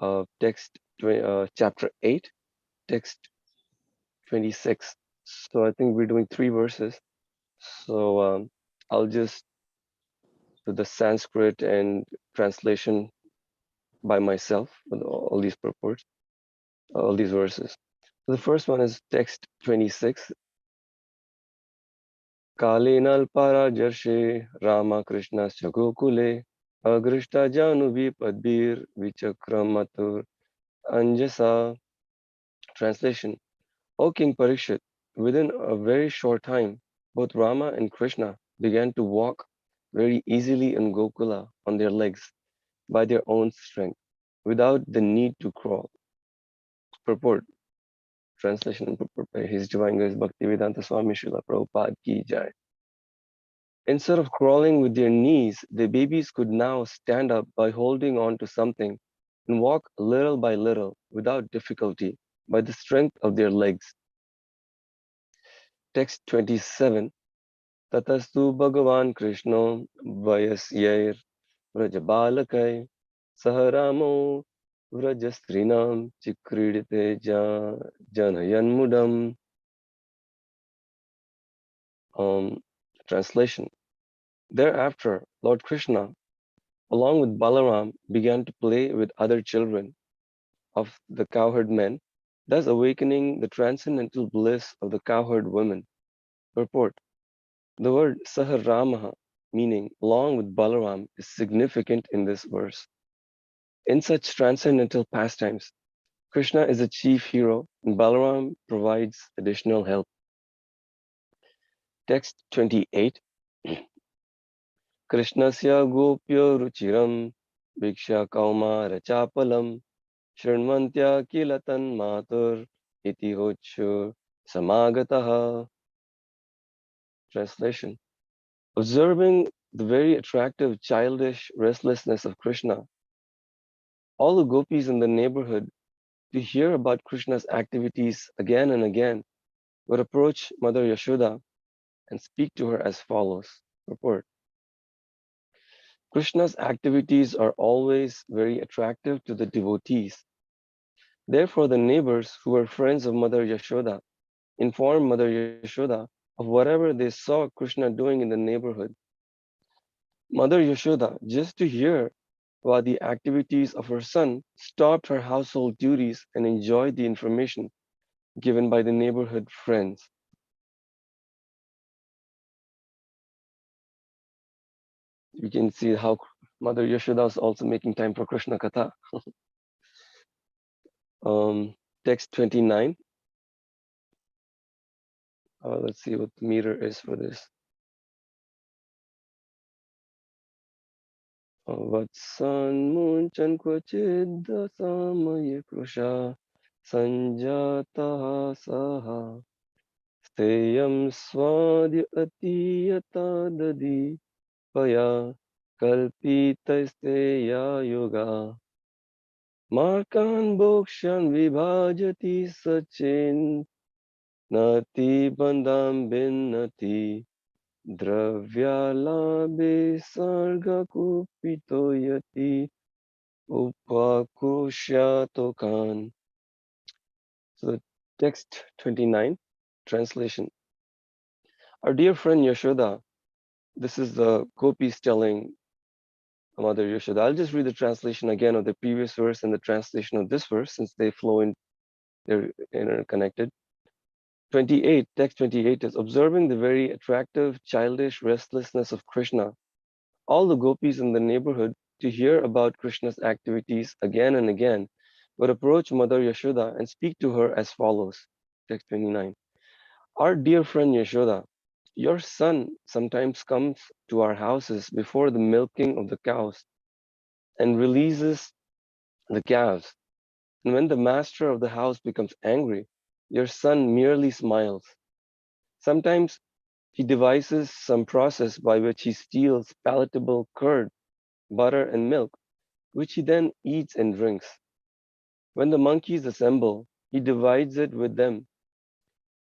chapter 8, text 26. So I think we're doing 3 verses. So I'll just do the Sanskrit and translation by myself with all these purports, all these verses. So the first one is text 26. Kalenal parajarshe Rama Krishna Gokule Agrishta Janubi Padbir Vichakramatur Anjasa. Translation: O King Parikshit, within a very short time, both Rama and Krishna began to walk very easily in Gokula on their legs by their own strength, without the need to crawl. Purport: Translation and purport by His Divine Grace Bhaktivedanta Swami Srila Prabhupada Ki Jai. Instead of crawling with their knees, the babies could now stand up by holding on to something and walk little by little without difficulty by the strength of their legs. Text 27. Tatastu Bhagavan Krishno Vayasyair Vrajabalakai Saharamo Vrajastrinam Chikridite Janayanmudam. Translation: Thereafter, Lord Krishna, along with Balaram, began to play with other children of the cowherd men, thus awakening the transcendental bliss of the cowherd women. Purport: The word Saharamaha, meaning along with Balaram, is significant in this verse. In such transcendental pastimes, Krishna is the chief hero and Balaram provides additional help. Text 28. Krishnasya gopya ruchiram Viksha kaumara chapalam Shrinvantya kilatan matur iti hochu samagataha. Translation: Observing the very attractive childish restlessness of Krishna, all the gopis in the neighborhood, to hear about Krishna's activities again and again, would approach Mother Yashoda and speak to her as follows. Purport: Krishna's activities are always very attractive to the devotees. Therefore, the neighbors who were friends of Mother Yashoda informed Mother Yashoda of whatever they saw Krishna doing in the neighborhood. Mother Yashoda, just to hear about the activities of her son, stopped her household duties and enjoyed the information given by the neighborhood friends. We can see how Mother Yashoda is also making time for Krishna Katha. Text 29. Let's see what the meter is for this. Vatsan munchan kvachid samaye krusha sanjata saha steyam swadya atiyata dadi paya kalpita steya yoga markan bokshan vibhajati sachin nati bandam binnati Dravyalabe sarga kupito yati upakushya. So text 29, translation. Our dear friend Yashoda, this is the gopis telling Mother Yashoda. I'll just read the translation again of the previous verse and the translation of this verse since they flow in, they're interconnected. 28, text 28 is observing the very attractive childish restlessness of Krishna. All the gopis in the neighborhood, to hear about Krishna's activities again and again, would approach Mother Yashoda and speak to her as follows. Text 29. Our dear friend Yashoda, your son sometimes comes to our houses before the milking of the cows and releases the calves. And when the master of the house becomes angry, your son merely smiles. Sometimes he devises some process by which he steals palatable curd, butter, and milk, which he then eats and drinks. When the monkeys assemble, he divides it with them.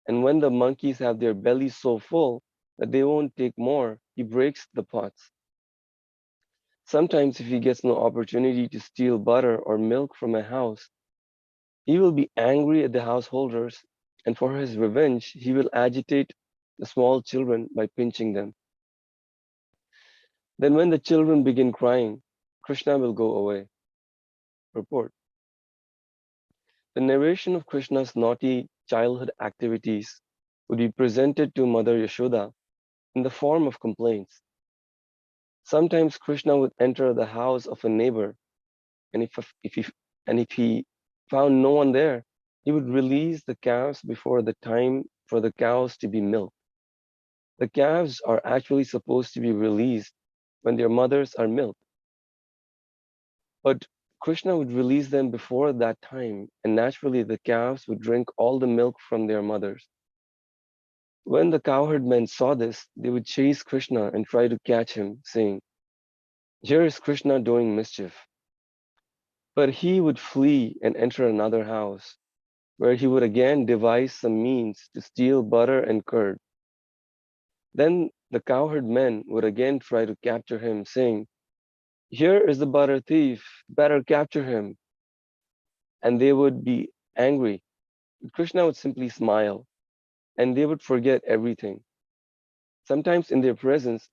And when the monkeys have their bellies so full that they won't take more, he breaks the pots. Sometimes if he gets no opportunity to steal butter or milk from a house, he will be angry at the householders, and for his revenge, he will agitate the small children by pinching them. Then when the children begin crying, Krishna will go away. Report. The narration of Krishna's naughty childhood activities would be presented to Mother Yashoda in the form of complaints. Sometimes Krishna would enter the house of a neighbor, and if he found no one there, he would release the calves before the time for the cows to be milked. The calves are actually supposed to be released when their mothers are milked, but Krishna would release them before that time, and naturally the calves would drink all the milk from their mothers. When the cowherd men saw this, they would chase Krishna and try to catch him, saying, "Here is Krishna doing mischief." But he would flee and enter another house, where he would again devise some means to steal butter and curd. Then the cowherd men would again try to capture him, saying, "Here is the butter thief, better capture him." And they would be angry. But Krishna would simply smile, and they would forget everything. Sometimes in their presence,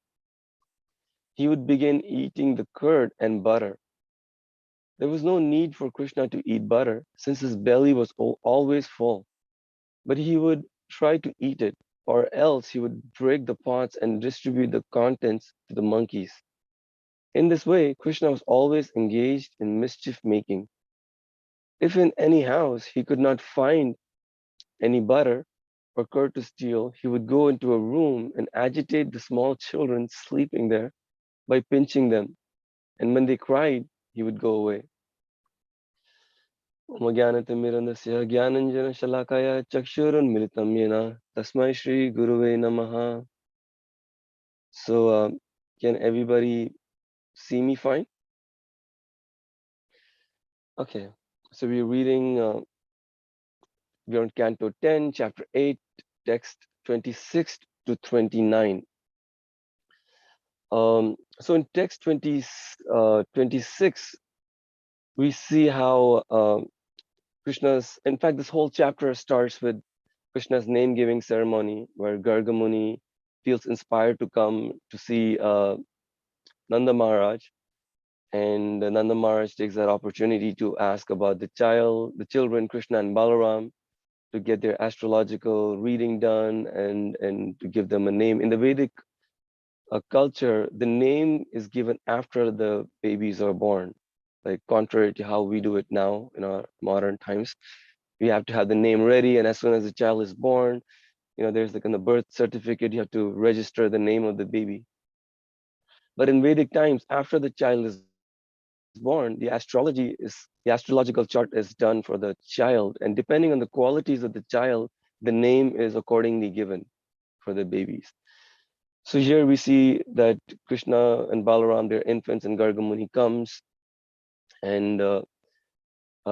he would begin eating the curd and butter. There was no need for Krishna to eat butter, since his belly was always full. But he would try to eat it, or else he would break the pots and distribute the contents to the monkeys. In this way, Krishna was always engaged in mischief making. If in any house he could not find any butter or curd to steal, he would go into a room and agitate the small children sleeping there by pinching them. And when they cried, he would go away. Omagyanatimirandasya Gyananjana Shalakaya Chakshurunmilitam Yena Tasmai Shri Guruve Namaha. So, can everybody see me fine? Okay, so we're reading, we're on Canto 10, Chapter 8, text 26 to 29. So in text 26, we see how Krishna's, in fact, this whole chapter starts with Krishna's name-giving ceremony, where Garga Muni feels inspired to come to see Nanda Maharaj. And Nanda Maharaj takes that opportunity to ask about the children, Krishna and Balaram, to get their astrological reading done and to give them a name. In the Vedic culture, the name is given after the babies are born, like contrary to how we do it now in our modern times. We have to have the name ready, and as soon as the child is born, there's like in the birth certificate, you have to register the name of the baby. But in Vedic times, after the child is born, the astrological chart is done for the child, and depending on the qualities of the child, the name is accordingly given for the babies. So here we see that Krishna and Balaram, they're infants, and Garga Muni comes and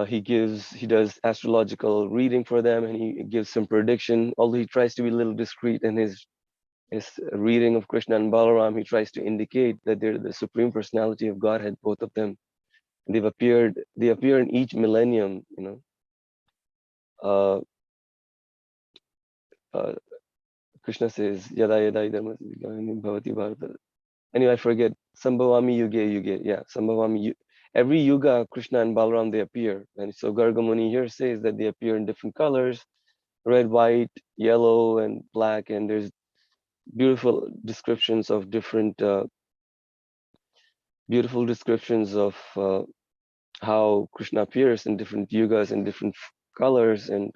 he does astrological reading for them, and he gives some prediction. Although he tries to be a little discreet in his reading of Krishna and Balaram, he tries to indicate that they're the supreme personality of Godhead, both of them. They appear in each millennium, uh, uh, Krishna says, Yada Yada Idam Bhavati Bharata. Anyway, I forget. Sambhavami Yuge Yuge. Yeah, Sambhavami. Every yuga, Krishna and Balaram, they appear. And so Garga Muni here says that they appear in different colors, red, white, yellow, and black. And there's beautiful descriptions of beautiful descriptions of how Krishna appears in different yugas and different colors and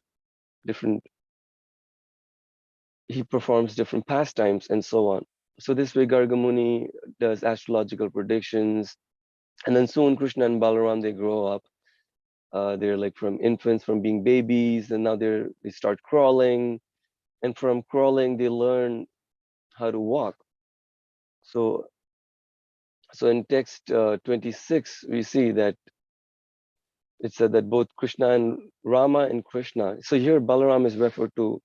he performs different pastimes and so on. So this way Garga Muni does astrological predictions, and then soon Krishna and Balaram, they grow up. They're like from infants, from being babies, and now they start crawling, and from crawling they learn how to walk. So in text 26 we see that it said that both Krishna and Rama and Krishna. So here Balaram is referred to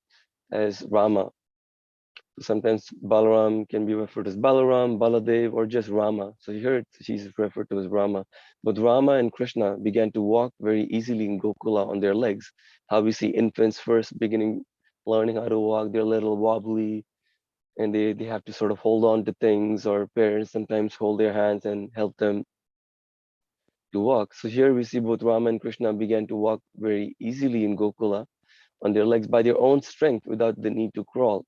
as Rama. Sometimes Balaram can be referred as Balaram, Baladev, or just Rama. So here he's referred to as Rama. But Rama and Krishna began to walk very easily in Gokula on their legs. How we see infants first beginning learning how to walk, they're a little wobbly, and they have to sort of hold on to things, or parents sometimes hold their hands and help them to walk. So here we see both Rama and Krishna began to walk very easily in Gokula on their legs by their own strength without the need to crawl.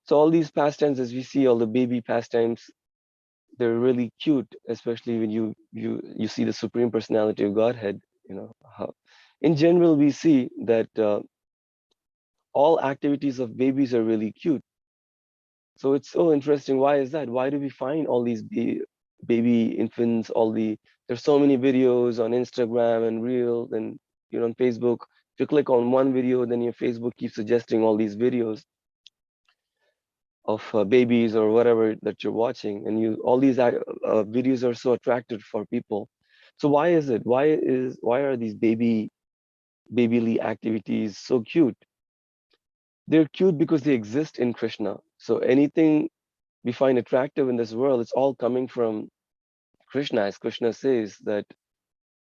So all these pastimes, as we see, all the baby pastimes, they're really cute, especially when you see the Supreme Personality of Godhead. You know, how, in general, we see that all activities of babies are really cute. So it's so interesting. Why is that? Why do we find all these baby infants? There's so many videos on Instagram and Reels and on Facebook. If you click on one video, then your Facebook keeps suggesting all these videos of babies or whatever that you're watching, and all these videos are so attractive for people. So why is it? Why are these babyly activities so cute? They're cute because they exist in Krishna. So anything we find attractive in this world, it's all coming from Krishna, as Krishna says that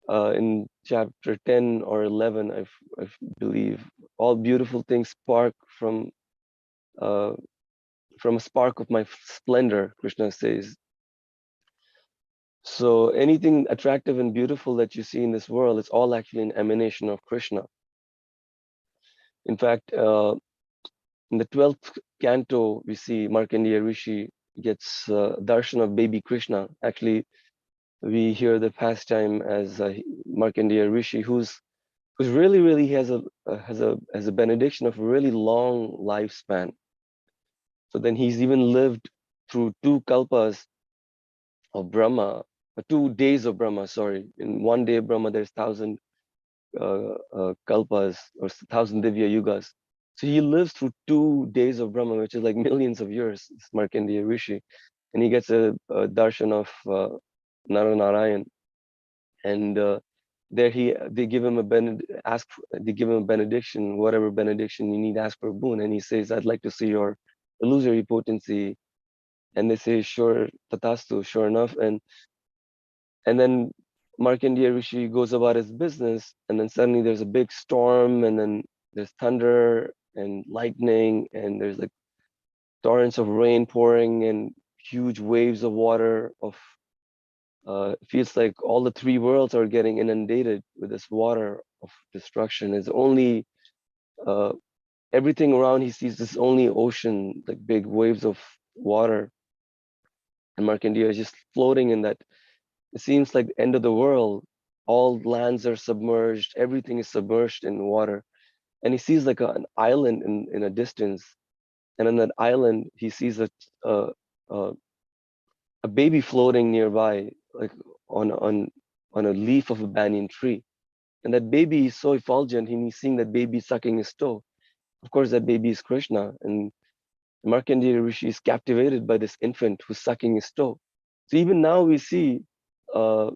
in chapter 10 or 11, I believe, all beautiful things spark uh, from a spark of my splendor, Krishna says. So anything attractive and beautiful that you see in this world, it's all actually an emanation of Krishna. In fact, in the 12th canto, we see Markandeya Rishi gets darshan of baby Krishna. Actually, we hear the pastime as Markandeya Rishi, who's really has a benediction of a really long lifespan. So then he's even lived through 2 kalpas of Brahma, 2 days of Brahma. Sorry, in 1 day of Brahma, there's 1,000 kalpas or 1,000 divya yugas. So he lives through 2 days of Brahma, which is like millions of years. It's Markandeya Rishi, and he gets a darshan of Narayan, and there they give him they give him a benediction, whatever benediction you need, ask for a boon, and he says, "I'd like to see your illusory potency," and they say, "Sure, tatastu," sure enough, and then Markandeya Rishi goes about his business, and then suddenly there's a big storm, and then there's thunder and lightning, and there's like torrents of rain pouring and huge waves of water feels like all the 3 worlds are getting inundated with this water of destruction. It's only uh, everything around he sees this only ocean, like big waves of water, and Markandeya is just floating in that. It seems like the end of the world. All lands are submerged. Everything is submerged in water. And he sees like an island in a distance. And on that island, he sees a, a, a baby floating nearby, like on a leaf of a banyan tree. And that baby is so effulgent, and he's seeing that baby sucking his toe. Of course, that baby is Krishna. And Markandeya Rishi is captivated by this infant who's sucking his toe. So even now we see uh,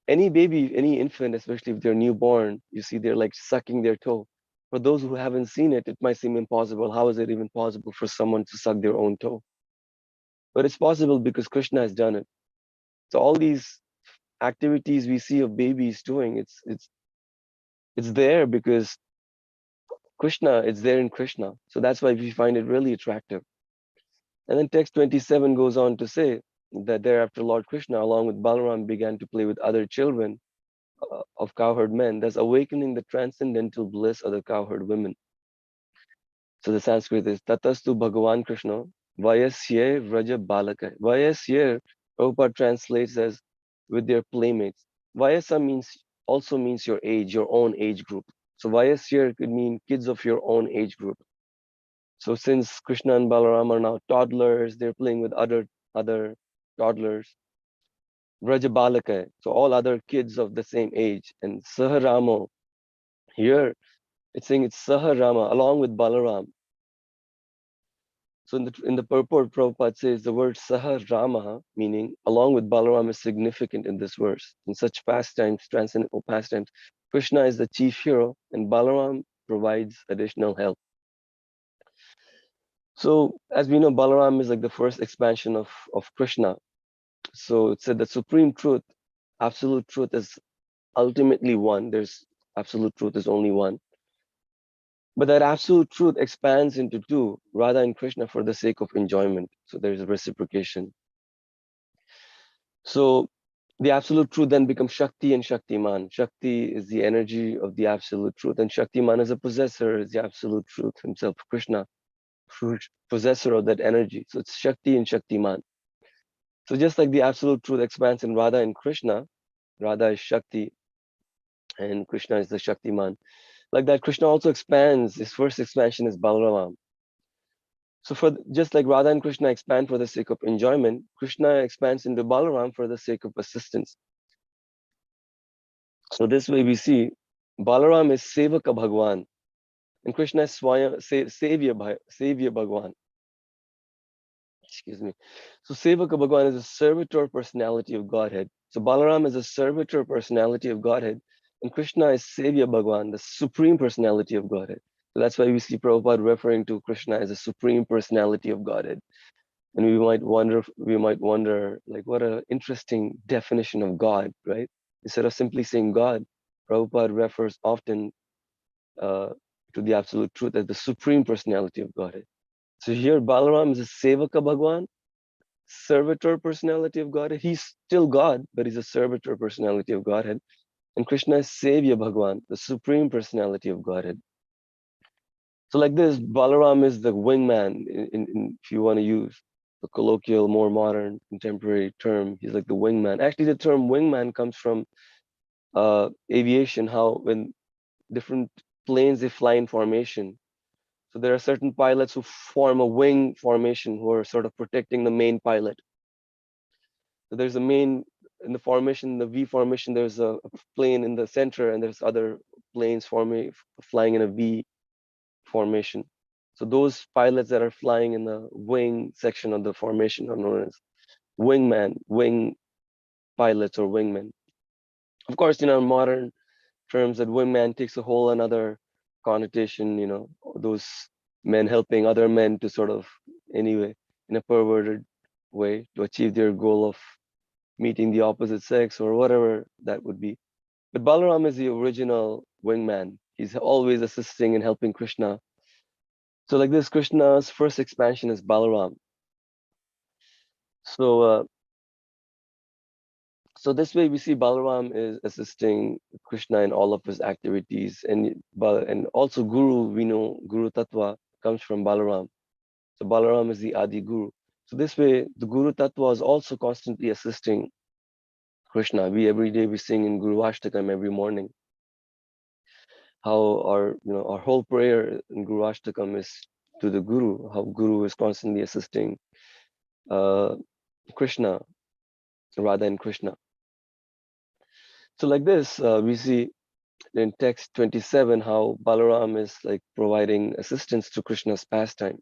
any baby, any infant, especially if they're newborn, you see they're like sucking their toe. For those who haven't seen it, it might seem impossible. How is it even possible for someone to suck their own toe? But it's possible because Krishna has done it. So all these activities we see of babies doing, it's there because Krishna, it's there in Krishna. So that's why we find it really attractive. And then text 27 goes on to say that thereafter Lord Krishna, along with Balaram, began to play with other children of cowherd men, thus awakening the transcendental bliss of the cowherd women. So the Sanskrit is Tatastu Bhagavan Krishna Vayasye Vraja Balaka. Vayasye, Prabhupada translates as with their playmates. Vayasa also means your age, your own age group. So Vayasye could mean kids of your own age group. So since Krishna and Balaram are now toddlers, they're playing with other toddlers. Vrajabalaka, so all other kids of the same age. And Saharamo, here it's saying it's Saharama along with Balaram. So in the purport, Prabhupada says the word Saharama, meaning along with Balaram, is significant in this verse. In such pastimes, transcendental pastimes, Krishna is the chief hero and Balaram provides additional help. So as we know, Balaram is like the first expansion of Krishna. So it said that supreme truth, absolute truth is ultimately one. There's absolute truth is only one. But that absolute truth expands into two, Radha and Krishna, for the sake of enjoyment. So there's a reciprocation. So the absolute truth then becomes Shakti and Shaktiman. Shakti is the energy of the absolute truth, and Shaktiman as a possessor is the absolute truth himself, Krishna, possessor of that energy. So it's Shakti and Shaktiman. So just like the absolute truth expands in Radha and Krishna, Radha is Shakti and Krishna is the Shaktiman. Like that, Krishna also expands. His first expansion is Balaram. So for just like Radha and Krishna expand for the sake of enjoyment, Krishna expands into Balaram for the sake of assistance. So this way we see Balaram is Sevaka Bhagwan and Krishna is Savior Bhagwan. Excuse me. So Sevaka Bhagwan is a servitor personality of Godhead. So Balaram is a servitor personality of Godhead, and Krishna is Savior Bhagwan, the supreme personality of Godhead. So that's why we see Prabhupada referring to Krishna as a supreme personality of Godhead. And we might wonder, like, what an interesting definition of God, right? Instead of simply saying God, Prabhupada refers often uh, to the absolute truth as the supreme personality of Godhead. So here Balaram is a Sevaka Bhagwan, servitor personality of Godhead. He's still God, but he's a servitor personality of Godhead. And Krishna is Savior Bhagwan, the supreme personality of Godhead. So like this, Balaram is the wingman, if you want to use the colloquial, more modern, contemporary term. He's like the wingman. Actually, the term wingman comes from aviation, how when different planes, they fly in formation. So there are certain pilots who form a wing formation who are sort of protecting the main pilot. So there's a main, in the formation, the V formation, there's a plane in the center and there's other planes flying in a V formation. So those pilots that are flying in the wing section of the formation are known as wing pilots or wingmen. Of course, in modern terms, that wingman takes a whole another connotation, those men helping other men to sort of, anyway, in a perverted way to achieve their goal of meeting the opposite sex or whatever that would be. But Balaram is the original wingman. He's always assisting and helping Krishna. So like this, Krishna's first expansion is Balaram. So so this way we see Balaram is assisting Krishna in all of his activities, and also Guru, we know Guru Tattva comes from Balaram. So Balaram is the Adi Guru. So this way the Guru Tattva is also constantly assisting Krishna. Every day we sing in Guru Ashtakam every morning. How our whole prayer in Guru Ashtakam is to the Guru, how Guru is constantly assisting Krishna, Radha and Krishna. So like this, we see in text 27 how Balaram is like providing assistance to Krishna's pastime.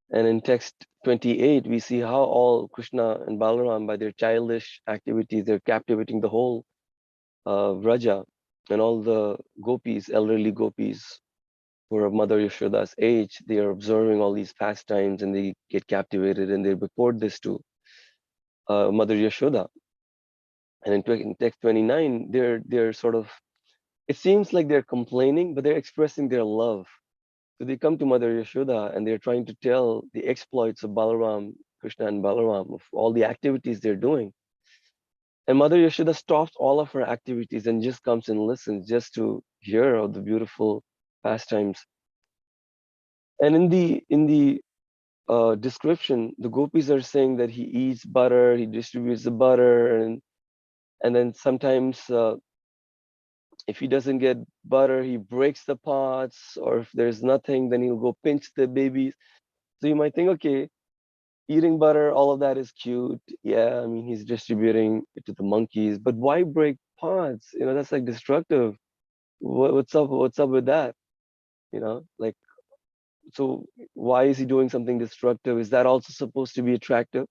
And in text 28, we see how all Krishna and Balaram, by their childish activities, they're captivating the whole Vraja and all the gopis, elderly gopis who are of Mother Yashoda's age. They are observing all these pastimes and they get captivated and they report this to Mother Yashoda. And in text 29, they're sort of, it seems like they're complaining, but they're expressing their love. So they come to Mother Yashoda and they're trying to tell the exploits of Balaram, Krishna and Balaram, of all the activities they're doing. And Mother Yashoda stops all of her activities and just comes and listens just to hear of the beautiful pastimes. And in the description, the gopis are saying that he eats butter, he distributes the butter, and then sometimes if he doesn't get butter, he breaks the pots, or if there's nothing, then he'll go pinch the babies. So you might think, okay, eating butter, all of that is cute. Yeah, I mean, he's distributing it to the monkeys, but why break pots? That's like destructive. What's up? What's up with that? Like, so why is he doing something destructive? Is that also supposed to be attractive?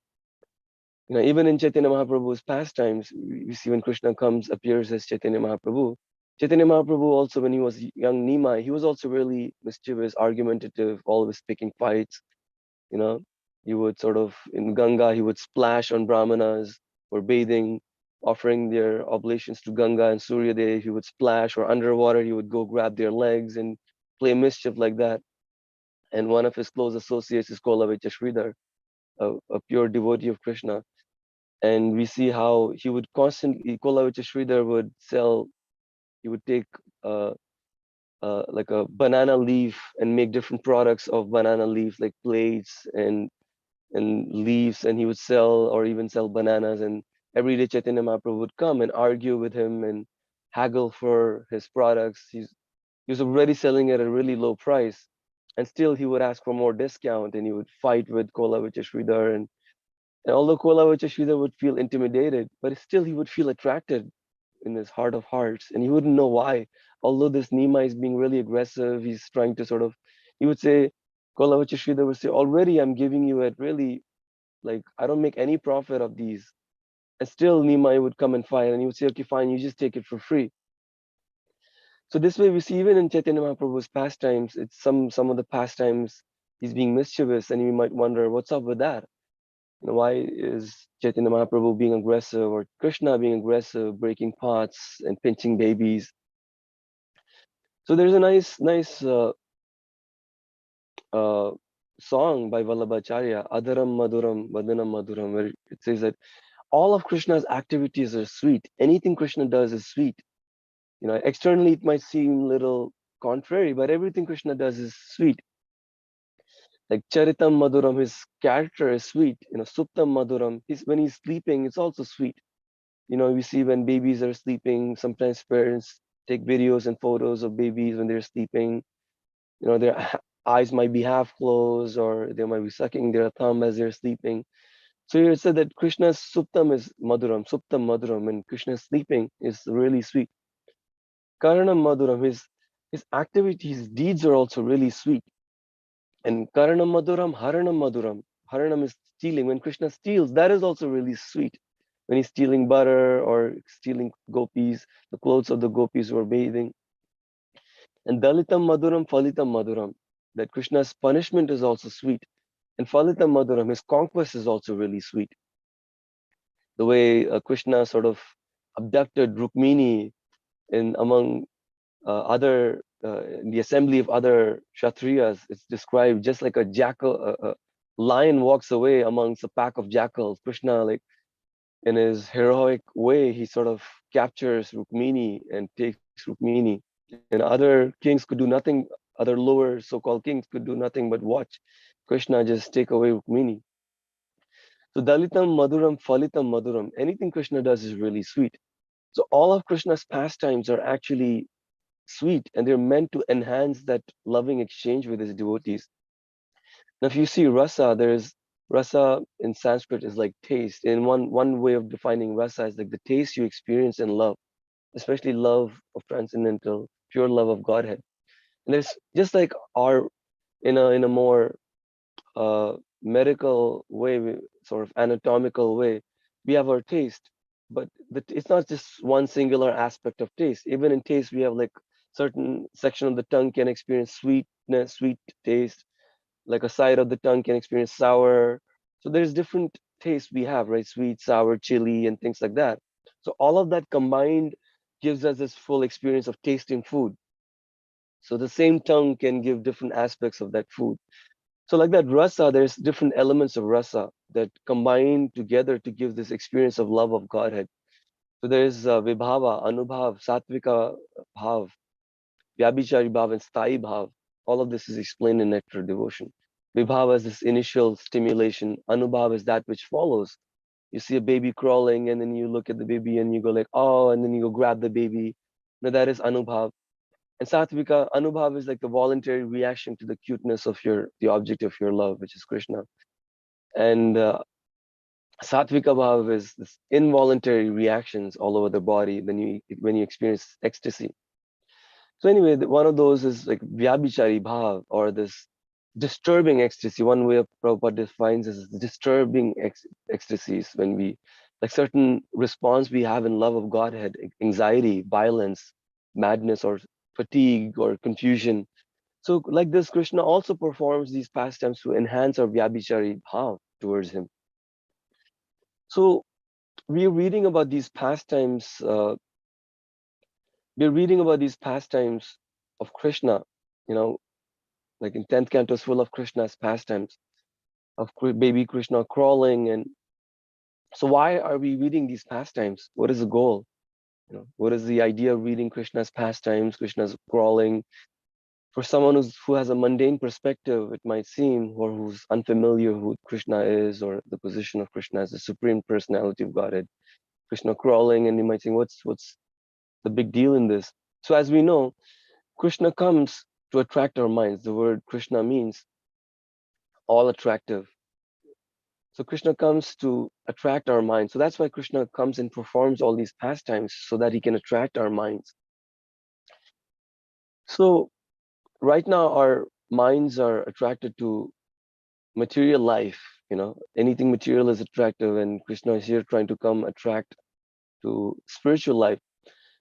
Even in Chaitanya Mahaprabhu's pastimes, you see when Krishna appears as Chaitanya Mahaprabhu, Chaitanya Mahaprabhu also, when he was young Nimai, he was also really mischievous, argumentative, always picking fights. You know, he would sort of, in Ganga, he would splash on Brahmanas for bathing, offering their oblations to Ganga and Surya Dev. He would splash, or underwater, he would go grab their legs and play mischief like that. And one of his close associates is Kolavich Sridhar, a pure devotee of Krishna. And we see how he would constantly, Kolavich Sridhar would sell, he would take like a banana leaf and make different products of banana leaves, like plates and leaves, and he would sell, or even sell bananas. And every day Chaitanya Mahaprabhu would come and argue with him and haggle for his products. He was already selling at a really low price, and still he would ask for more discount, and he would fight with Kolavich Sridhar. And although Kolavich Sridhar would feel intimidated, but still he would feel attracted in his heart of hearts, and he wouldn't know why. Although this Nima is being really aggressive, he's trying to sort of, he would say, Kolavich Sridhar would say, already I'm giving you at really, like, I don't make any profit of these. And still Nimai would come and fight, and he would say, okay, fine, you just take it for free. So this way we see even in Chaitanya Mahaprabhu's pastimes, it's some of the pastimes he's being mischievous, and you might wonder, what's up with that? You know, why is Chaitanya Mahaprabhu being aggressive, or Krishna being aggressive, breaking pots and pinching babies? So there's a nice uh, song by Vallabhacharya, Adaram Maduram, Vadanam Maduram, where it says that all of Krishna's activities are sweet. Anything Krishna does is sweet. You know, externally it might seem little contrary, but everything Krishna does is sweet. Like Charitam Maduram, his character is sweet. You know, Suptam Maduram, when he's sleeping, it's also sweet. You know, we see when babies are sleeping, sometimes parents take videos and photos of babies when they're sleeping. You know, their eyes might be half closed, or they might be sucking their thumb as they're sleeping. So here it said that Krishna's Suptam is Maduram, Suptam Maduram, and Krishna's sleeping is really sweet. Karanam Maduram, his activities, his deeds are also really sweet. And Karanam Maduram, Haranam Maduram. Haranam is stealing. When Krishna steals, that is also really sweet. When he's stealing butter or stealing gopis, the clothes of the gopis who are bathing. And Dalitam Maduram, Falitam Maduram. That Krishna's punishment is also sweet. And Falitam Maduram, his conquest is also really sweet. The way Krishna sort of abducted Rukmini in among in the assembly of other Kshatriyas, it's described just like a jackal, a lion walks away amongst a pack of jackals. Krishna, like in his heroic way, he sort of captures Rukmini and takes Rukmini. And other kings could do nothing, other lower so-called kings could do nothing but watch Krishna just take away Rukmini. So Dalitam Maduram, Falitam Maduram, anything Krishna does is really sweet. So all of Krishna's pastimes are actually sweet, and they're meant to enhance that loving exchange with his devotees. Now, if you see rasa, there's rasa in Sanskrit is like taste. And one way of defining rasa is like the taste you experience in love, especially love of transcendental, pure love of Godhead. And there's just like our in a more medical way, sort of anatomical way, we have our taste, but it's not just one singular aspect of taste. Even in taste, we have like certain section of the tongue can experience sweetness, sweet taste, like a side of the tongue can experience sour. So there's different tastes we have, right? Sweet, sour, chili, and things like that. So all of that combined gives us this full experience of tasting food. So the same tongue can give different aspects of that food. So like that rasa, there's different elements of rasa that combine together to give this experience of love of Godhead. So there's vibhava, anubhav, satvika bhav, vyabhichari bhav, and sthayi bhav. All of this is explained in Nectar Devotion. Vibhava is this initial stimulation. Anubhav is that which follows. You see a baby crawling, and then you look at the baby and you go like, oh, and then you go grab the baby. Now that is anubhav. And satvika, anubhav is like the voluntary reaction to the cuteness of the object of your love, which is Krishna. And Sattvika bhav is this involuntary reactions all over the body when you experience ecstasy. So anyway, one of those is like vyabhichari bhav, or this disturbing ecstasy. One way of Prabhupada defines as disturbing ecstasies, when we, like certain response we have in love of Godhead, anxiety, violence, madness or fatigue or confusion. So like this, Krishna also performs these pastimes to enhance our vyabhichari bhav towards him. So we're reading about these pastimes. We're reading about these pastimes of Krishna. You know, like in 10th canto is full of Krishna's pastimes of baby Krishna crawling. And so why are we reading these pastimes? What is the goal? You know, what is the idea of reading Krishna's pastimes, Krishna's crawling? For someone who has a mundane perspective, it might seem, or who's unfamiliar who Krishna is, or the position of Krishna as the supreme personality of Godhead, Krishna crawling, and you might think, what's the big deal in this? So as we know, Krishna comes to attract our minds. The word Krishna means all attractive. So Krishna comes to attract our minds. So that's why Krishna comes and performs all these pastimes so that he can attract our minds. So right now our minds are attracted to material life, you know, anything material is attractive, and Krishna is here trying to come attract to spiritual life.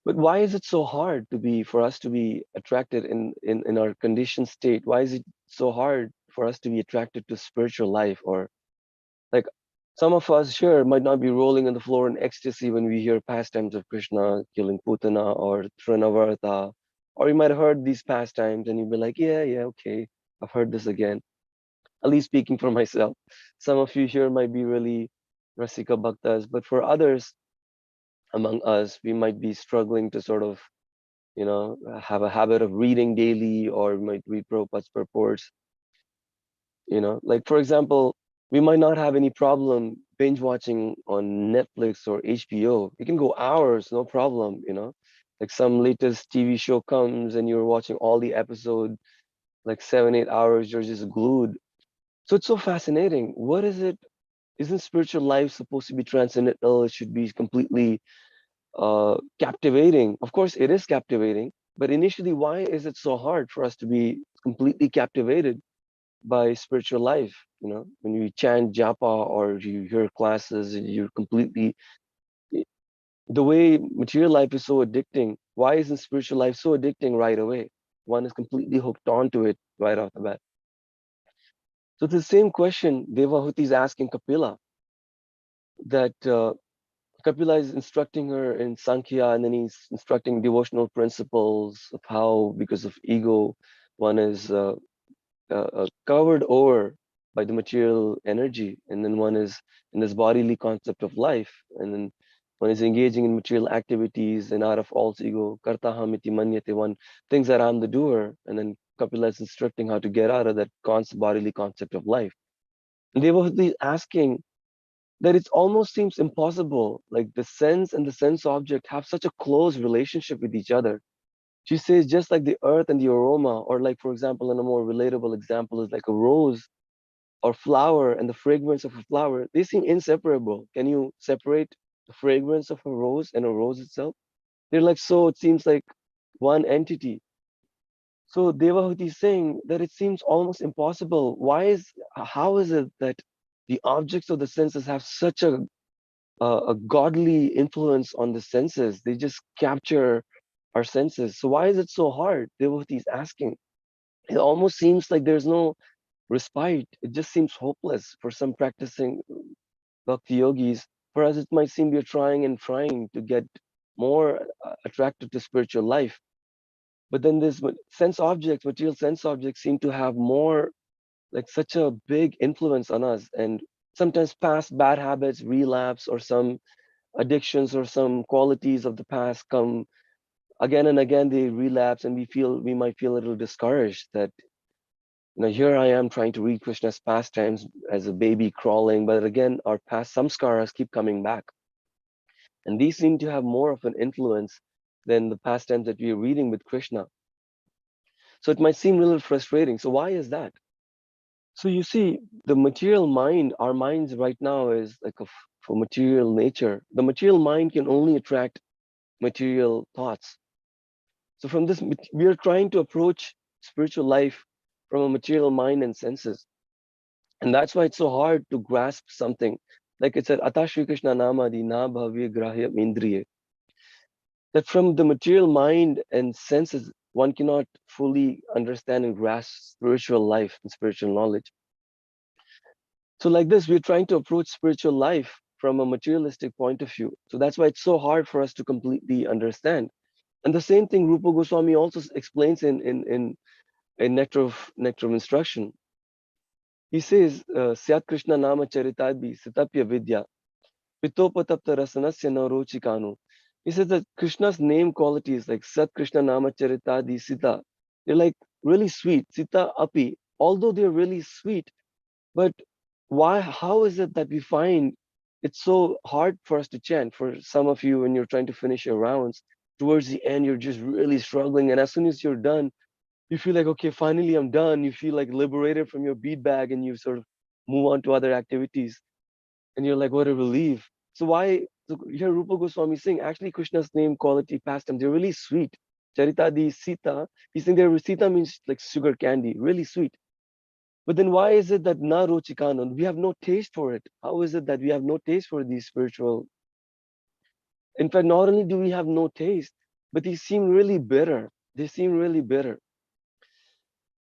But why is it so hard for us to be attracted in our conditioned state? Why is it so hard for us to be attracted to spiritual life? Or like some of us here might not be rolling on the floor in ecstasy when we hear pastimes of Krishna killing Putana or Trinavarta, or you might have heard these pastimes and you'd be like, yeah, okay, I've heard this again. At least speaking for myself. Some of you here might be really Rasika Bhaktas, but for others among us, we might be struggling to sort of, you know, have a habit of reading daily, or we might read Prabhupada's purports. You know, like for example, we might not have any problem binge watching on Netflix or HBO. You can go hours, no problem, you know. Like some latest TV show comes and you're watching all the episode, like 7, 8 hours, you're just glued. So it's so fascinating. What is it? Isn't spiritual life supposed to be transcendental? It should be completely captivating. Of course, it is captivating, but initially, why is it so hard for us to be completely captivated by spiritual life? You know, when you chant japa or you hear classes, you're completely, the way material life is so addicting. Why isn't spiritual life so addicting right away? One is completely hooked onto it right off the bat. So it's the same question Devahuti is asking Kapila, that Kapila is instructing her in Sankhya, and then he's instructing devotional principles of how, because of ego, one is covered over by the material energy, and then one is in this bodily concept of life, and then one is engaging in material activities, and out of false ego, kartahamiti manyate, one thinks that I'm the doer, and then Kapila is instructing how to get out of that bodily concept of life. And they were asking that it almost seems impossible, like the sense and the sense object have such a close relationship with each other. She says just like the earth and the aroma, or like, for example, and a more relatable example is like a rose or flower and the fragrance of a flower, they seem inseparable. Can you separate the fragrance of a rose and a rose itself? They're like, so it seems like one entity. So Devahuti is saying that it seems almost impossible. How is it that the objects of the senses have such a godly influence on the senses? They just capture our senses. So why is it so hard? Devotee is asking. It almost seems like there's no respite. It just seems hopeless for some practicing bhakti yogis. For us, it might seem we're trying and trying to get more attracted to spiritual life. But then this material sense objects seem to have more, like such a big influence on us. And sometimes past bad habits relapse, or some addictions or some qualities of the past come again and again, they relapse, and we might feel a little discouraged that, you know, here I am trying to read Krishna's pastimes as a baby crawling, but again our past samskaras keep coming back, and these seem to have more of an influence than the pastimes that we are reading with Krishna. So it might seem a little frustrating. So why is that? So you see, the material mind, our minds right now is like for material nature. The material mind can only attract material thoughts. So from this, we are trying to approach spiritual life from a material mind and senses. And that's why it's so hard to grasp something. Like it said, Ata Shri Krishna Nama Di Na Bhavya Grahya Indriye. that from the material mind and senses, one cannot fully understand and grasp spiritual life and spiritual knowledge. So like this, we're trying to approach spiritual life from a materialistic point of view. So that's why it's so hard for us to completely understand. And the same thing Rupa Goswami also explains in Nectar of Instruction. He says, Syat Krishna Nama Charitadi Sitapya Vidya Pitopatapta Rasanasya Naurochikanu. He says that Krishna's name qualities like Sat Krishna Nama Charitadi Sita, they're like really sweet. Sita Api, although they're really sweet, but how is it that we find it's so hard for us to chant? For some of you, when you're trying to finish your rounds, towards the end, you're just really struggling. And as soon as you're done, you feel like, okay, finally I'm done. You feel like liberated from your bead bag and you sort of move on to other activities. And you're like, what a relief. So why, so here Rupa Goswami is saying, actually Krishna's name, quality, pastime, they're really sweet. Charita di Sita, he's saying there Sita means like sugar candy, really sweet. But then why is it that na rochikanon? We have no taste for it. How is it that we have no taste for these spiritual? In fact, not only do we have no taste, but they seem really bitter. They seem really bitter.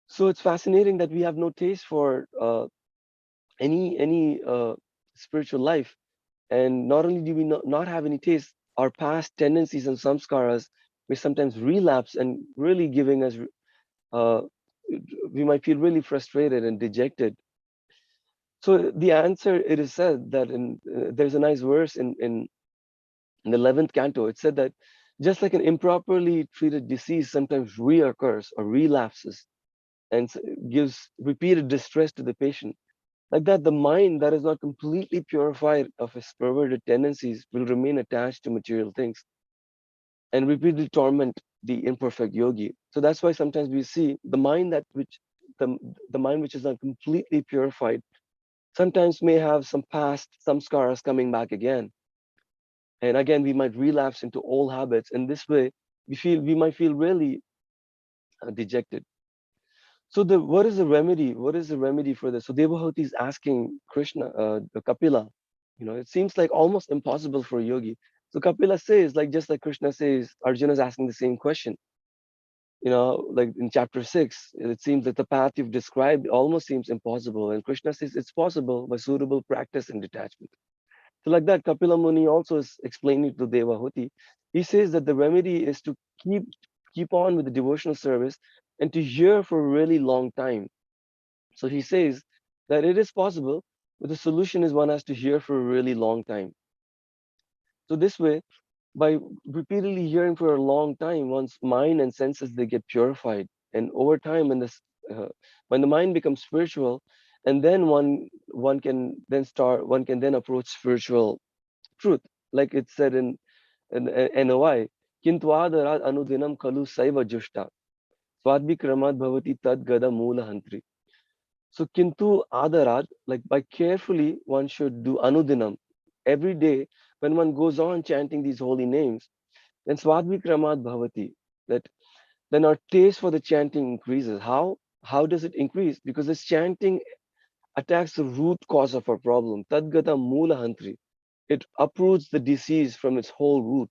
So it's fascinating that we have no taste for any spiritual life. And not only do we not have any taste, our past tendencies and samskaras may sometimes relapse and really giving us, uh, we might feel really frustrated and dejected. So the answer, it is said that there's a nice verse in the 11th canto. It said that just like an improperly treated disease sometimes reoccurs or relapses and gives repeated distress to the patient, like that, the mind that is not completely purified of its perverted tendencies will remain attached to material things and repeatedly torment the imperfect yogi. So that's why sometimes we see the mind the, the mind which is not completely purified sometimes may have some past samskaras coming back again. And again, we might relapse into old habits. And this way, we might feel really dejected. So what is the remedy? What is the remedy for this? So Devahuti is asking Krishna, Kapila, it seems like almost impossible for a yogi. So Kapila says, like just like Krishna says, Arjuna is asking the same question. Like in chapter 6, it seems that the path you've described almost seems impossible. And Krishna says it's possible by suitable practice and detachment. So like that, Kapila Muni also is explaining to Devahuti. He says that the remedy is to keep on with the devotional service and to hear for a really long time. So he says that it is possible, but the solution is one has to hear for a really long time. So this way, by repeatedly hearing for a long time, one's mind and senses, they get purified. And over time, when the mind becomes spiritual, and then one can then approach spiritual truth, like it said in NOI. Kintvadarad anudinam kalu saiva jushta. Swadvikramat bhavati tad gada mula hantri. So kintu adarat, like by carefully one should do anudinam every day when one goes on chanting these holy names, then swadvikramat bhavati, that then our taste for the chanting increases. How? How does it increase? Because this chanting attacks the root cause of our problem. Tadgata mula hantri. It uproots the disease from its whole root.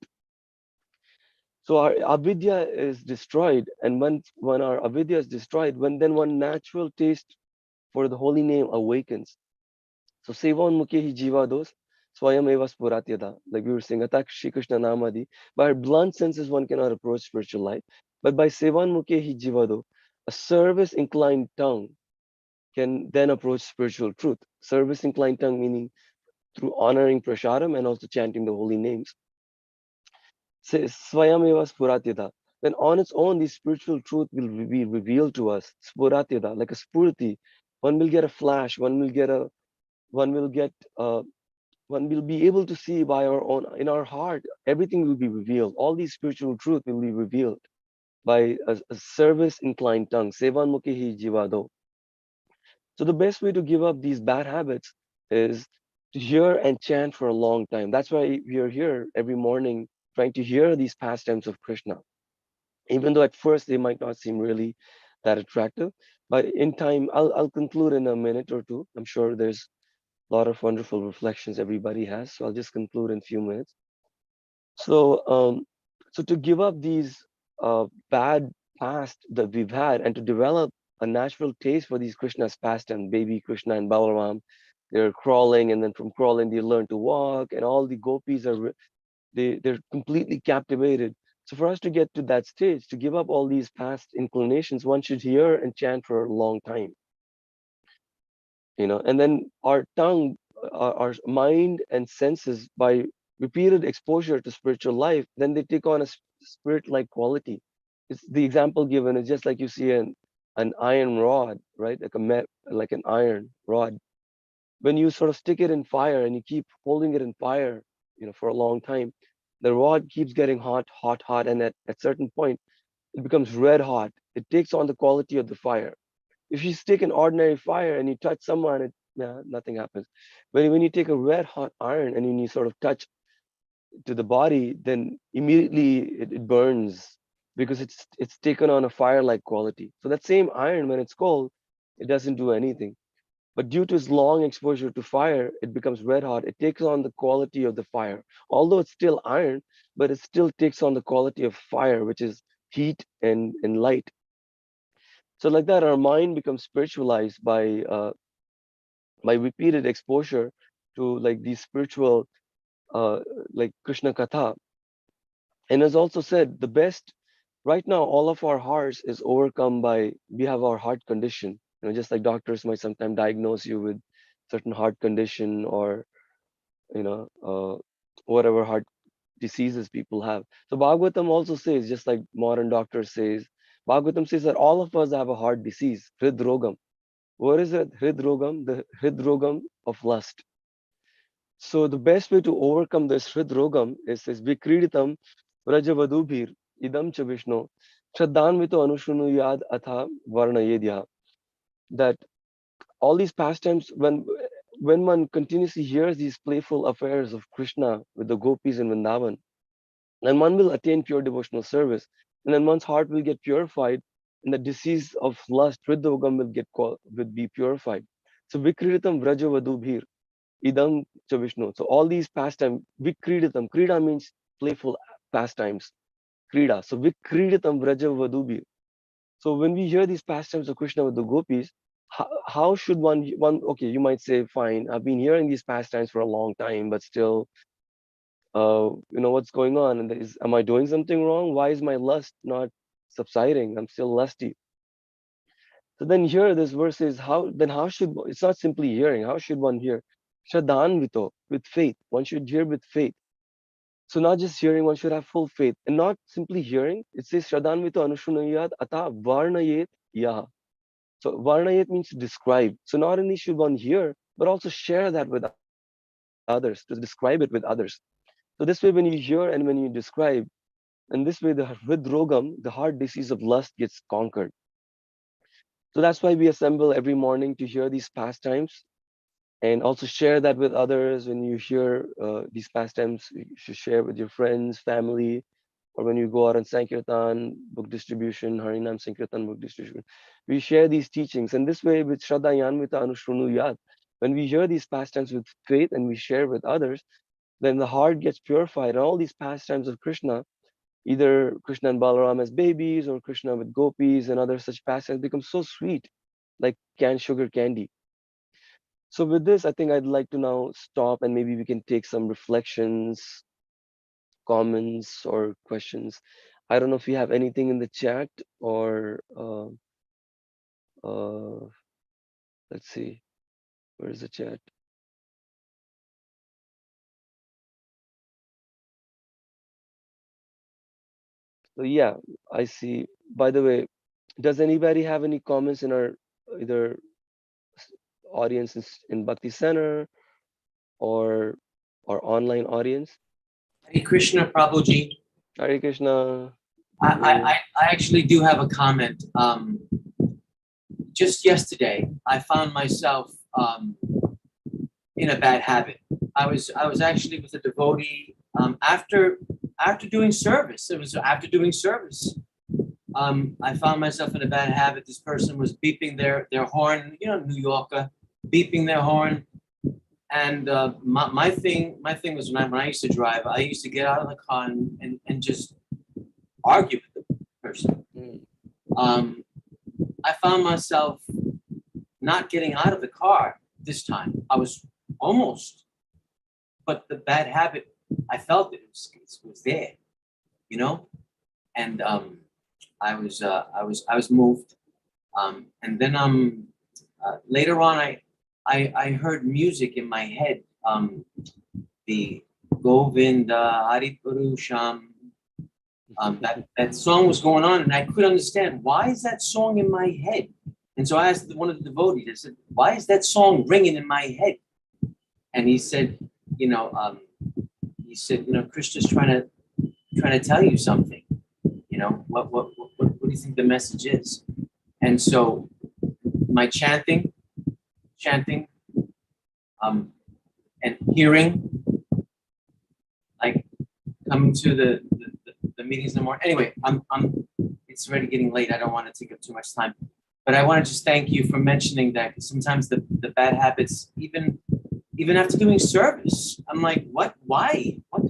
So our avidya is destroyed, and when our avidya is destroyed, then one natural taste for the holy name awakens. So Sevan Mukhi Jivados, Swayam Eva Spuratyada, like we were saying, Atak Shri Krishna Namadi. By our blunt senses, one cannot approach spiritual life. But by Sevan Mukhi Jivado, a service inclined tongue can then approach spiritual truth. Service inclined tongue meaning through honoring Prashadam and also chanting the holy names. Swayam Eva Spuratyada. Then on its own, the spiritual truth will be revealed to us. Spuratyada, like a spurti. One will get a flash, one will get one will be able to see by our own, in our heart, everything will be revealed. All these spiritual truth will be revealed by a service inclined tongue. Sevan mukhi jivado. So the best way to give up these bad habits is to hear and chant for a long time. That's why we are here every morning trying to hear these pastimes of Krishna. Even though at first they might not seem really that attractive, but in time, I'll conclude in a minute or two. I'm sure there's a lot of wonderful reflections everybody has. So I'll just conclude in a few minutes. So So to give up these bad past that we've had and to develop a natural taste for these Krishna's pastime, baby Krishna and Balaram, they're crawling, and then from crawling they learn to walk, and all the gopis are they're completely captivated. So for us to get to that stage, to give up all these past inclinations, one should hear and chant for a long time, and then our tongue, our mind and senses, by repeated exposure to spiritual life, then they take on a spirit-like quality. It's the example given is just like you see an iron rod, right? Like an iron rod. When you sort of stick it in fire and you keep holding it in fire, for a long time, the rod keeps getting hot, hot, hot, and at certain point, it becomes red hot. It takes on the quality of the fire. If you stick an ordinary fire and you touch someone, nothing happens. But when you take a red hot iron and you sort of touch to the body, then immediately it burns because it's taken on a fire-like quality. So that same iron, when it's cold, it doesn't do anything. But due to its long exposure to fire, it becomes red hot. It takes on the quality of the fire. Although it's still iron, but it still takes on the quality of fire, which is heat and light. So like that, our mind becomes spiritualized by repeated exposure to like these spiritual, like Krishna Katha. And as also said, the best right now, all of our hearts is overcome by we have our heart condition. Just like doctors might sometimes diagnose you with certain heart condition or whatever heart diseases people have. So Bhagavatam also says, just like modern doctors says, Bhagavatam says that all of us have a heart disease, hridrogam. What is it? Hridrogam, the hridrogam of lust. So the best way to overcome this hridrogam is this vikriditam rajavadubhir idam cha Vishnu shraddhanvito anushunu yad atha varna yedya. That all these pastimes, when one continuously hears these playful affairs of Krishna with the gopis in Vrindavan, then one will attain pure devotional service, and then one's heart will get purified, and the disease of lust, hridrogam, will be purified. So vikriditam vrajavadubhir idam cha Vishnu. So all these pastimes, vikriditam, krida means playful pastimes, krida. So vikriditam vrajavadubhir. So when we hear these pastimes of Krishna with the gopis, how should one? Okay, you might say, fine, I've been hearing these pastimes for a long time, but still, what's going on? And am I doing something wrong? Why is my lust not subsiding? I'm still lusty. So then here, this verse is how should, it's not simply hearing. How should one hear? Shraddhanvito, with faith. One should hear with faith. So not just hearing, one should have full faith, and not simply hearing. It says Shraddhanvito anushunayat ata varnayet yaha. So varnayet means to describe. So not only should one hear, but also share that with others, to describe it with others. So this way, when you hear and when you describe, and this way the hridrogam, the heart disease of lust, gets conquered. So that's why we assemble every morning to hear these pastimes and also share that with others. When you hear these pastimes, you should share with your friends, family, or when you go out on Sankirtan, book distribution, Harinam Sankirtan book distribution. We share these teachings. And this way, with Shraddha Yanvita Anushrunu Yad, when we hear these pastimes with faith and we share with others, then the heart gets purified. And all these pastimes of Krishna, either Krishna and Balaram as babies or Krishna with gopis and other such pastimes, become so sweet, like canned sugar candy. So with this, I think I'd like to now stop and maybe we can take some reflections, comments, or questions. I don't know if you have anything in the chat or let's see, where's the chat? So yeah, I see. By the way, does anybody have any comments in our either audience in Bhakti Center or our online audience? Hare Krishna, Prabhuji. Hare Krishna. I actually do have a comment. Just yesterday, I found myself in a bad habit. I was actually with a devotee after doing service. It was after doing service. I found myself in a bad habit. This person was beeping their horn, New Yorker, beeping their horn. And my thing was when I used to drive, I used to get out of the car and just argue with the person. I found myself not getting out of the car this time. I was almost, but the bad habit, I felt it was there, you know, and I was moved, and then later on I heard music in my head, the Govinda Hari Purusham. That song was going on, and I couldn't understand, why is that song in my head? And so I asked one of the devotees, I said, why is that song ringing in my head? And he said, Krishna's trying to tell you something. What do you think the message is? And so my chanting, and hearing, like coming to the meetings in the morning. Anyway, it's already getting late. I don't want to take up too much time, but I want to just thank you for mentioning that, because sometimes the bad habits, even after doing service, I'm like, what? Why? What?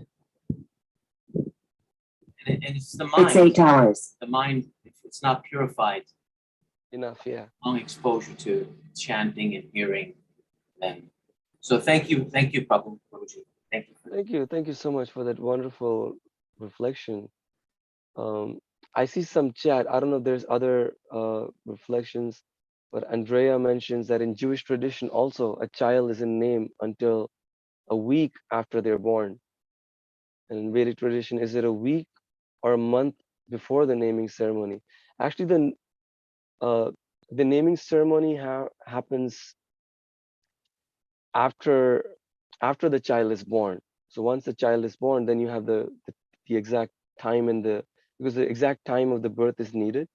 And it's the mind. It's 8 hours. The mind, if it's not purified, Enough, yeah. long exposure to chanting and hearing, then. So thank you, Prabhuji. Thank you so much for that wonderful reflection. I see some chat. I don't know if there's other reflections, but Andrea mentions that in Jewish tradition also a child isn't named until a week after they're born. And in Vedic tradition, is it a week or a month before the naming ceremony? Actually, the naming ceremony happens after the child is born. So once the child is born, then you have the exact time because the exact time of the birth is needed.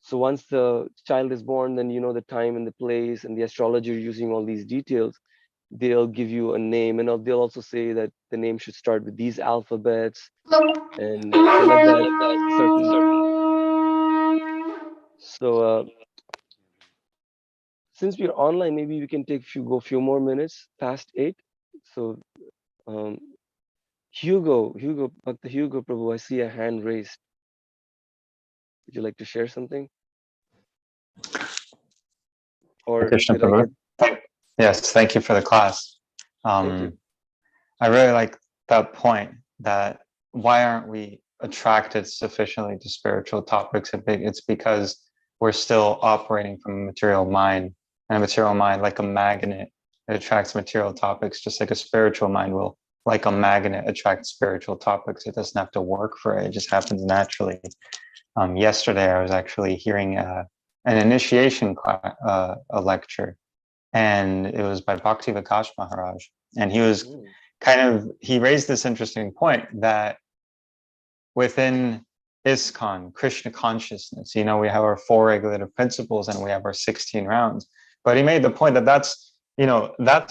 So once the child is born, then you know the time and the place, and the astrologer using all these details, they'll give you a name, and they'll also say that the name should start with these alphabets, and so like that, certain. So since we're online, maybe we can go a few more minutes past 8. So Hugo, Bhakti Hugo Prabhu, I see a hand raised. Would you like to share something? Or Krishna did I get... Yes, thank you for the class. Thank you. I really like that point, that why aren't we attracted sufficiently to spiritual topics? It's because we're still operating from a material mind, and a material mind, like a magnet, it attracts material topics, just like a spiritual mind will, like a magnet, attract spiritual topics. It doesn't have to work for it. It just happens naturally. Yesterday, I was actually hearing an initiation class, a lecture, and it was by Bhakti Vikas Maharaj. And he was he raised this interesting point that within ISKCON, Krishna consciousness, we have our 4 regulative principles and we have our 16 rounds. But he made the point that that's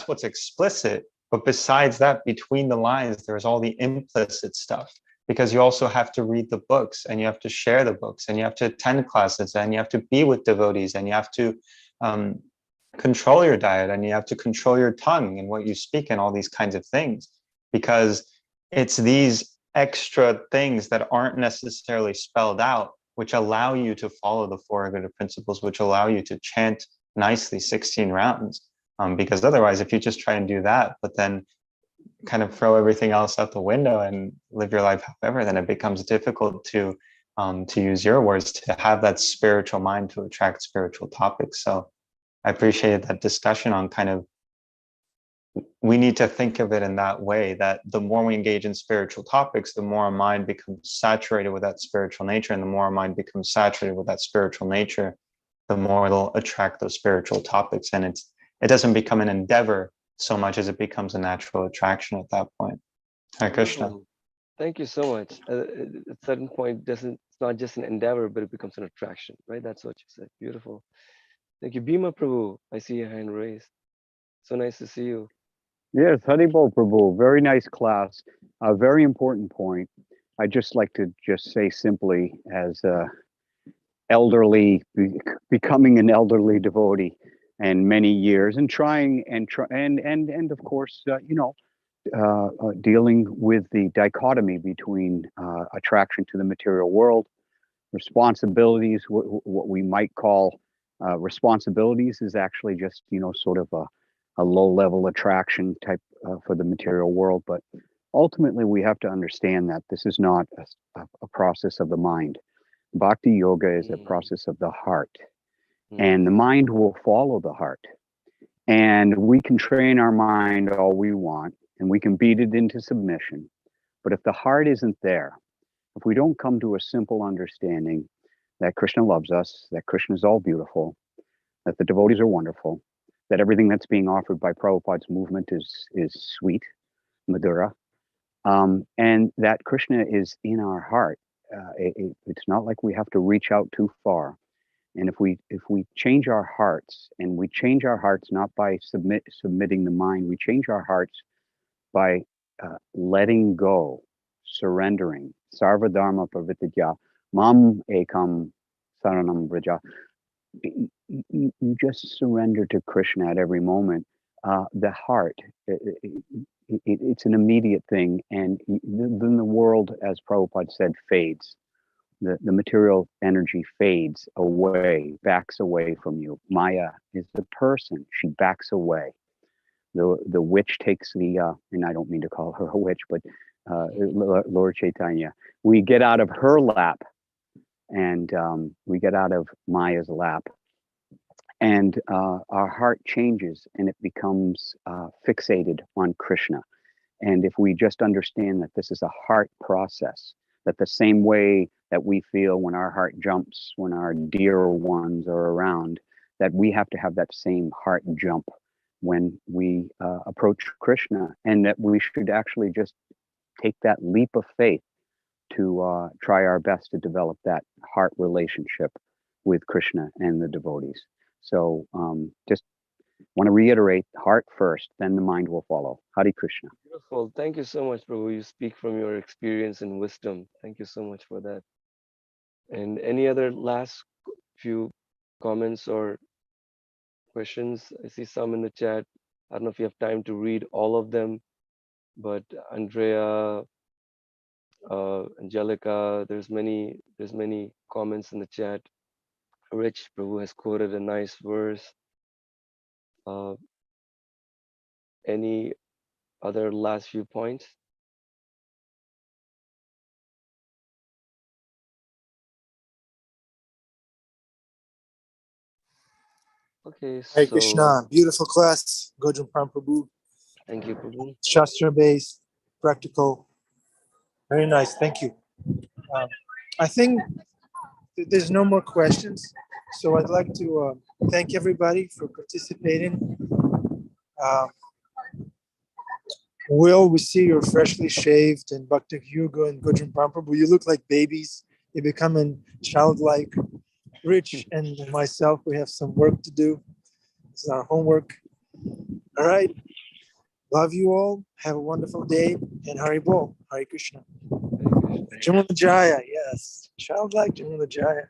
what's explicit. But besides that, between the lines, there's all the implicit stuff, because you also have to read the books, and you have to share the books, and you have to attend classes, and you have to be with devotees, and you have to control your diet, and you have to control your tongue and what you speak, and all these kinds of things, because it's these extra things that aren't necessarily spelled out, which allow you to follow the 4 regulative principles, which allow you to chant nicely 16 rounds. Because otherwise, if you just try and do that, but then kind of throw everything else out the window and live your life however, then it becomes difficult to use your words, to have that spiritual mind to attract spiritual topics. So I appreciated that discussion on kind of, we need to think of it in that way, that the more we engage in spiritual topics, the more our mind becomes saturated with that spiritual nature, and the more our mind becomes saturated with that spiritual nature, the more it'll attract those spiritual topics. And it doesn't become an endeavor so much as it becomes a natural attraction at that point. Hare Krishna. Thank you so much. At a certain point, it's not just an endeavor, but it becomes an attraction, right? That's what you said. Beautiful. Thank you. Bhima Prabhu, I see your hand raised. So nice to see you. Yes, Haribol Prabhu, very nice class. A very important point. I'd just like to just say simply, as becoming an elderly devotee and many years, and trying and of course, dealing with the dichotomy between attraction to the material world, responsibilities, what we might call responsibilities is actually just, sort of a low level attraction type for the material world. But ultimately, we have to understand that this is not a process of the mind. Bhakti yoga is a process of the heart, and the mind will follow the heart. And we can train our mind all we want, and we can beat it into submission. But if the heart isn't there, if we don't come to a simple understanding that Krishna loves us, that Krishna is all beautiful, that the devotees are wonderful, that everything that's being offered by Prabhupada's movement is sweet, Madhura, and that Krishna is in our heart. It's not like we have to reach out too far. And if we change our hearts, and we change our hearts not by submitting the mind, we change our hearts by letting go, surrendering. Sarva dharma pravitya, mam ekam saranam vraja. You just surrender to Krishna at every moment. The heart, it's an immediate thing, and then the world, as Prabhupada said, fades. The material energy fades away, backs away from you. Maya is the person; she backs away. The witch takes the, and I don't mean to call her a witch, but Lord Chaitanya. We get out of her lap, and we get out of Maya's lap, and our heart changes, and it becomes fixated on Krishna. And if we just understand that this is a heart process, that the same way that we feel when our heart jumps, when our dear ones are around, that we have to have that same heart jump when we approach Krishna, and that we should actually just take that leap of faith to try our best to develop that heart relationship with Krishna and the devotees. So just want to reiterate, heart first, then the mind will follow. Hare Krishna. Beautiful. Thank you so much, Prabhu. You speak from your experience and wisdom. Thank you so much for that. And any other last few comments or questions? I see some in the chat. I don't know if you have time to read all of them, but Andrea, Angelica, there's many comments in the chat. Rich, Prabhu has quoted a nice verse. Any other last few points? Okay, Hare so Krishna, beautiful class. Godruma Prabhu, thank you, Prabhu. Shastra based, practical. Very nice. Thank you. I think there's no more questions. So I'd like to thank everybody for participating. Will, we see you're freshly shaved, and Bhakti Hugo and Godruma Prabhu, you look like babies. You're becoming childlike. Rich and myself, we have some work to do. It's our homework. All right. Love you all. Have a wonderful day. And Hari Bol. Hare Krishna. Jamuna Jaya. Yes. Childlike Jamuna Jaya.